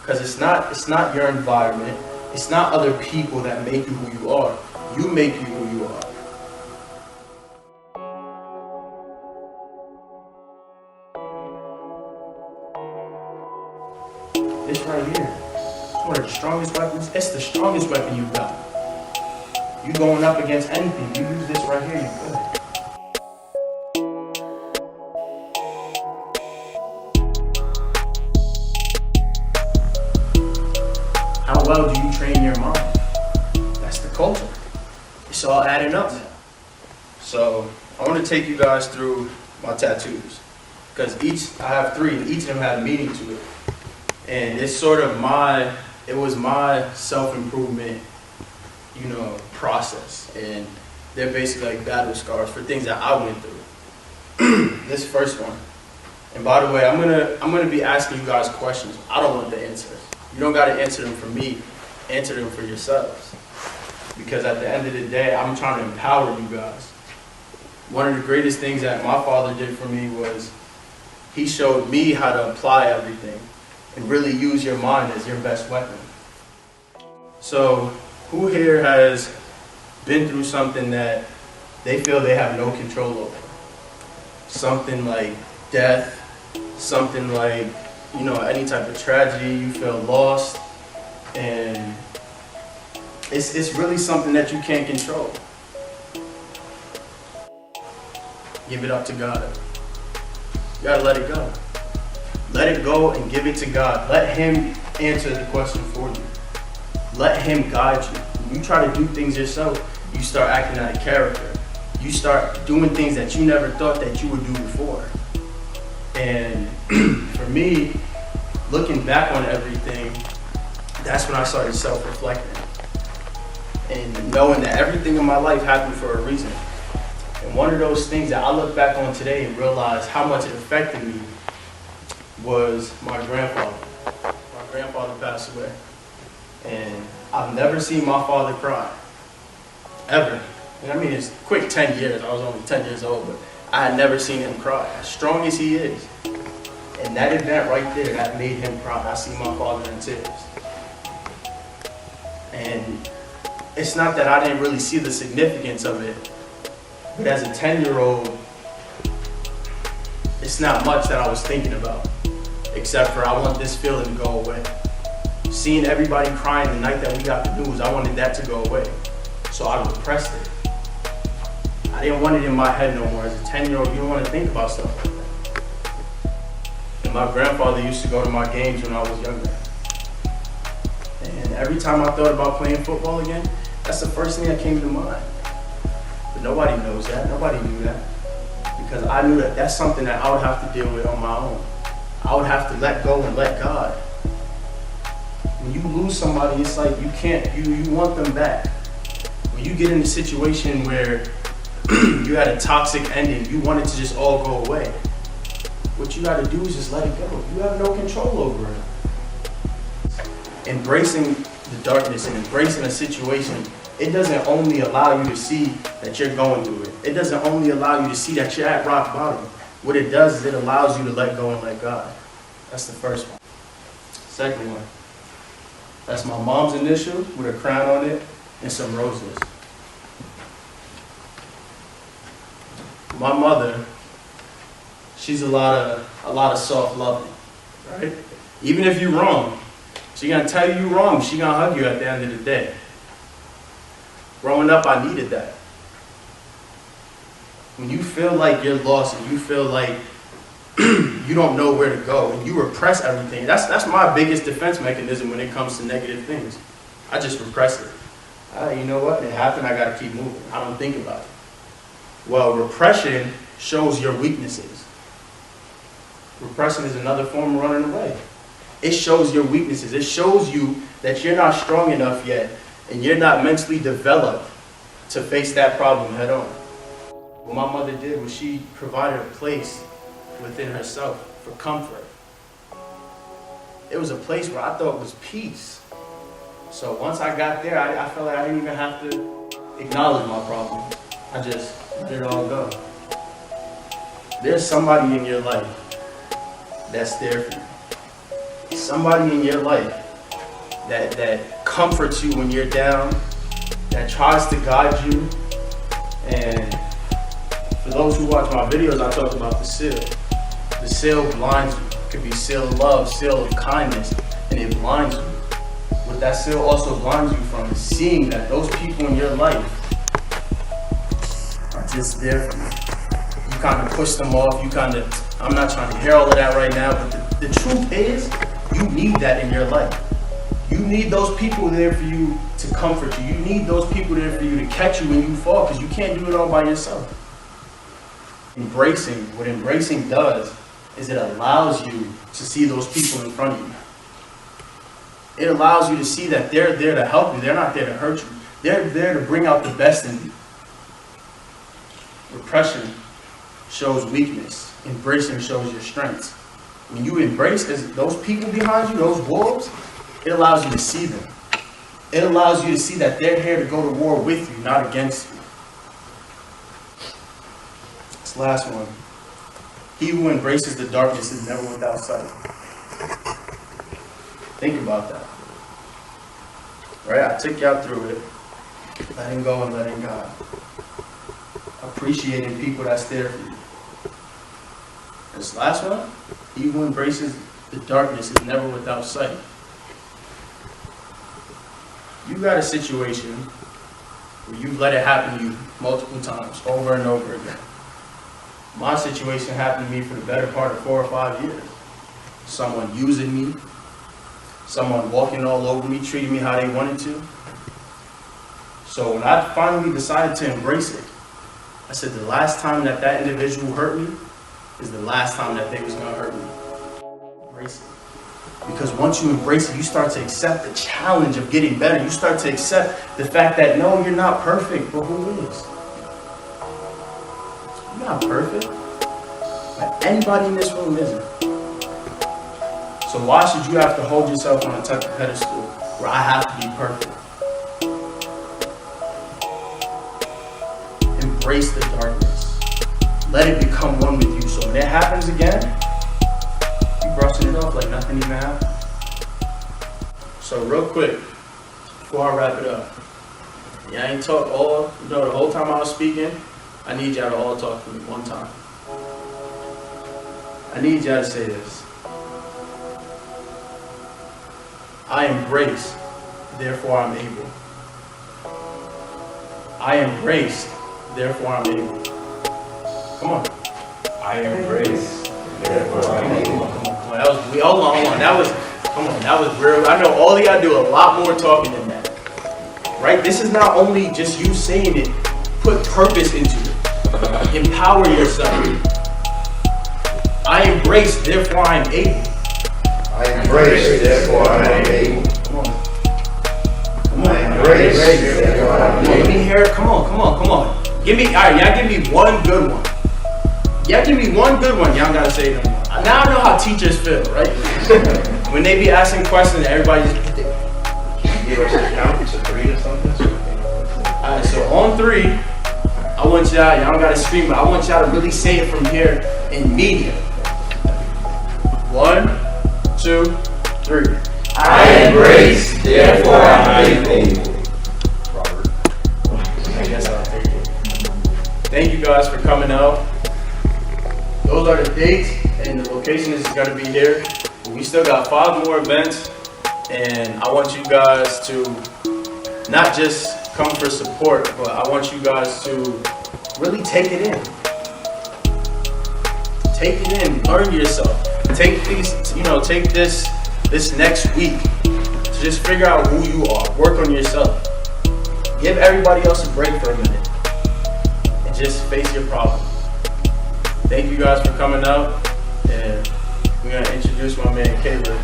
Because it's not your environment, it's not other people that make you who you are. You make you who you are. This right here, it's one of the strongest weapons. It's the strongest weapon you've got. You going up against anything, you use this right here, you're good. How well do you train your mind? That's the culture. It's all adding up now. So I want to take you guys through my tattoos. Because I have 3, and each of them have meaning to it. And it's sort of it was my self-improvement, process. And they're basically like battle scars for things that I went through. This first one. And by the way, I'm gonna be asking you guys questions. I don't want the answers. You don't gotta answer them for me, answer them for yourselves. Because at the end of the day, I'm trying to empower you guys. One of the greatest things that my father did for me was he showed me how to apply everything and really use your mind as your best weapon. So, who here has been through something that they feel they have no control over? Something like death, something like, any type of tragedy, you feel lost, and it's really something that you can't control. Give it up to God. You gotta let it go. Let it go and give it to God. Let Him answer the question for you. Let Him guide you. When you try to do things yourself, you start acting out of character. You start doing things that you never thought that you would do before. And for me, looking back on everything, that's when I started self-reflecting. And knowing that everything in my life happened for a reason. And one of those things that I look back on today and realize how much it affected me was my grandfather. My grandfather passed away. And I've never seen my father cry. Ever. And I mean, it's quick 10 years. I was only 10 years old, but I had never seen him cry. As strong as he is. And that event right there, that made him cry. I see my father in tears. And it's not that I didn't really see the significance of it, but as a 10-year-old, it's not much that I was thinking about, except for I want this feeling to go away. Seeing everybody crying the night that we got the news, I wanted that to go away. So I repressed it. I didn't want it in my head no more. As a 10-year-old, you don't want to think about stuff like that. And my grandfather used to go to my games when I was younger. And every time I thought about playing football again, that's the first thing that came to mind. But nobody knows that. Nobody knew that. Because I knew that that's something that I would have to deal with on my own. I would have to let go and let God. When you lose somebody, it's like you want them back. When you get in a situation where you had a toxic ending, you want it to just all go away. What you gotta do is just let it go. You have no control over it. Embracing the darkness and embracing a situation, it doesn't only allow you to see that you're going through it. It doesn't only allow you to see that you're at rock bottom. What it does is it allows you to let go and let God. That's the first one. Second one. That's my mom's initial with a crown on it and some roses. My mother, she's a lot of soft loving, right? Even if you're wrong, she gonna tell you you're wrong. She gonna hug you at the end of the day. Growing up, I needed that. When you feel like you're lost and you feel like you don't know where to go and you repress everything, that's my biggest defense mechanism when it comes to negative things. I just repress it. You know what? It happened. I gotta keep moving. I don't think about it. Well, repression shows your weaknesses. Repression is another form of running away. It shows your weaknesses. It shows you that you're not strong enough yet and you're not mentally developed to face that problem head on. What my mother did was she provided a place within herself for comfort. It was a place where I thought was peace. So once I got there, I felt like I didn't even have to acknowledge my problems. I just let it all go. There's somebody in your life that's there for you. somebody in your life that comforts you when you're down, that tries to guide you. And for those who watch my videos, I talk about the seal. The seal blinds you. It could be seal of love, seal of kindness, and it blinds you. What that seal also blinds you from is seeing that those people in your life are just there for you. You kind of push them off. I'm not trying to hear all of that right now, but the truth is, you need that in your life. You need those people there for you to comfort you. You need those people there for you to catch you when you fall, because you can't do it all by yourself. What embracing does is it allows you to see those people in front of you. It allows you to see that they're there to help you. They're not there to hurt you. They're there to bring out the best in you. Repression shows weakness. Embracing shows your strengths. When you embrace those people behind you, those wolves, it allows you to see them. It allows you to see that they're here to go to war with you, not against you. This last one. He who embraces the darkness is never without sight. Think about that. Right? I took y'all through it. Letting go and letting God. Appreciating people that's there for you. This last one. He who embraces the darkness is never without sight. You got a situation where you've let it happen to you multiple times, over and over again. My situation happened to me for the better part of 4 or 5 years. Someone using me, someone walking all over me, treating me how they wanted to. So when I finally decided to embrace it, I said the last time that individual hurt me is the last time that they was gonna hurt me. Embrace it. Because once you embrace it, you start to accept the challenge of getting better. You start to accept the fact that no, you're not perfect, but who is? You're not perfect. Like anybody in this room isn't. So why should you have to hold yourself on a type of pedestal where I have to be perfect? Embrace the darkness. Let it become one with you. So when it happens again, you brushing it off like nothing even happened. So real quick, before I wrap it up, I ain't talk the whole time I was speaking. I need y'all to all talk for me one time. I need y'all to say this. I embrace, therefore I'm able. I embrace, therefore I'm able. Come on. I embrace, therefore I'm able. Come on. That was real. I know all of y'all do a lot more talking than that. Right? This is not only just you saying it, put purpose into it. Empower yourself. I embrace, therefore I am able. I embrace, therefore I am able. Come on. Come on. I embrace, therefore I am able. Let me hear it. Come on. Alright, y'all give me one good one. Y'all give me one good one. Y'all gotta say it no more. Now I know how teachers feel, right? When they be asking questions, everybody just... Give us a count to 3 or something? Alright, so on 3, I want y'all don't gotta scream, but I want y'all to really say it from here in media. 1, 2, 3. I embrace, therefore I am able. Robert. I guess I'll take it. Thank you guys for coming out. Those are the dates and the location is going to be here. We still got 5 more events, and I want you guys to not just come for support, but I want you guys to really take it in. Take it in, learn yourself. Take this next week to just figure out who you are. Work on yourself. Give everybody else a break for a minute and just face your problem. Thank you guys for coming out, and we're gonna introduce my man Caleb.